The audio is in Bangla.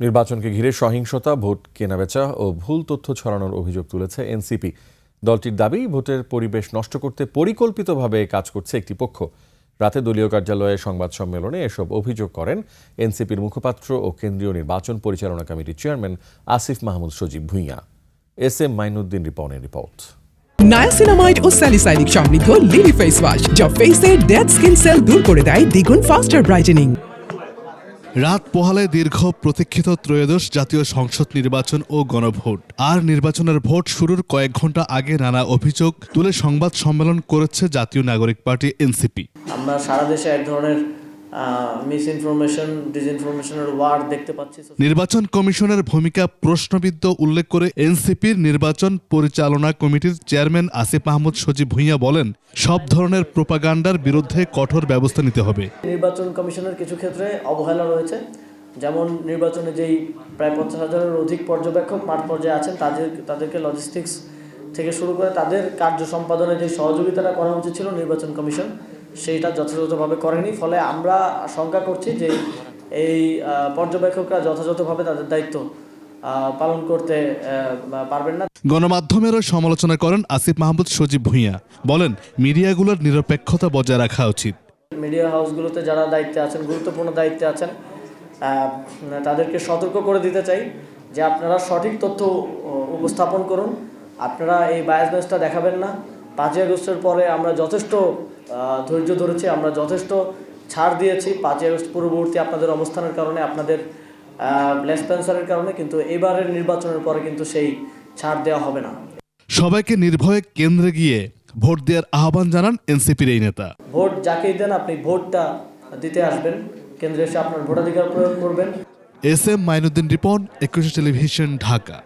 নির্বাচনকে ঘিরে সহিংসতা, ভোট কেনাবেচা ও ভুল তথ্য ছড়ানোর অভিযোগ তুলেছে এনসিপি। দলটির দাবি, ভোটের পরিবেশ নষ্ট করতে পরিকল্পিতভাবে কাজ করছে একটি পক্ষ। রাতে দলীয় কার্যালয়ে সংবাদ সম্মেলনে এসব অভিযোগ করেন এনসিপির মুখপাত্র ও কেন্দ্রীয় নির্বাচন পরিচালনা কমিটির চেয়ারম্যান আসিফ মাহমুদ সজীব ভুঁইয়া। SM মাইনুদ্দিন রিপনের রিপোর্ট। নায়াসিনামাইড ও স্যালিসাইলিক সমৃদ্ধ লিলি ফেস ওয়াশ যা ফেসের ডেড স্কিন সেল দূর করে দেয় দ্বিগুণ ফাস্টার ব্রাইটেনিং। রাত পোহালে দীর্ঘ প্রতীক্ষিত ত্রয়োদশ জাতীয় সংসদ নির্বাচন ও গণভোট। আর নির্বাচনের ভোট শুরুর কয়েক ঘন্টা আগে নানা অভিযোগ তুলে সংবাদ সম্মেলন করেছে জাতীয় নাগরিক পার্টি এনসিপি। আমরা সারা দেশে এক ধরনের মিসইনফরমেশন, ডিসইনফরমেশনের ওয়ার দেখতে পাচ্ছি। নির্বাচন কমিশনের ভূমিকা প্রশ্নবিদ্ধ উল্লেখ করে এনসিপির নির্বাচন পরিচালনা কমিটির চেয়ারম্যান আসিফ মাহমুদ সজীব ভুঁইয়া বলেন, সব ধরনের প্রোপাগান্ডার বিরুদ্ধে কঠোর ব্যবস্থা নিতে হবে। নির্বাচন কমিশনের কিছু ক্ষেত্রে অবহেলা রয়েছে, যেমন নির্বাচনে যেই প্রায় 50,000-এর অধিক পর্যবেক্ষক মাঠ পর্যায়ে আছেন, তাদেরকে লজিস্টিক্স থেকে শুরু করে তাদের কার্য সম্পাদনে যে সহযোগিতাটা করা উচিত ছিল নির্বাচন কমিশন সেইটা যথাযথভাবে করেনি। ফলে আমরা শঙ্কা করছি যে এই পর্যবেক্ষকরা যথাযথভাবে তাদের দায়িত্ব পালন করতে পারবেন না। গণমাধ্যমেরও সমালোচনা করেন আসিফ মাহমুদ সজীব ভুঁইয়া, বলেন মিডিয়াগুলোর নিরপেক্ষতা বজায় রাখা উচিত। মিডিয়া হাউসগুলোতে যারা দায়িত্বে আছেন, গুরুত্বপূর্ণ দায়িত্বে আছেন, তাদেরকে সতর্ক করে দিতে চাই যে আপনারা সঠিক তথ্য উপস্থাপন করুন, আপনারা এই বায়াসনেসটা দেখাবেন না। 5ই আগস্টের পরে আমরা যথেষ্ট ধৈর্য ধরেছি, আমরা যথেষ্ট ছাড় দিয়েছি 5ই আগস্ট পূর্ববর্তী আপনাদের অবস্থানের কারণে, আপনাদের লেসপেন্সারের কারণে, কিন্তু এবারের নির্বাচনের পরে কিন্তু সেই ছাড় দেওয়া হবে না। সবাইকে নির্ভয়ে কেন্দ্রে গিয়ে ভোট দেওয়ার আহ্বান জানান এনসিপির এই নেতা। ভোট যাকেই দেন আপনি ভোটটা দিতে আসবেন, কেন্দ্রে এসে আপনার ভোটাধিকার প্রয়োগ করবেন। SM Mainuddin Ripon, 21 television, Dhaka.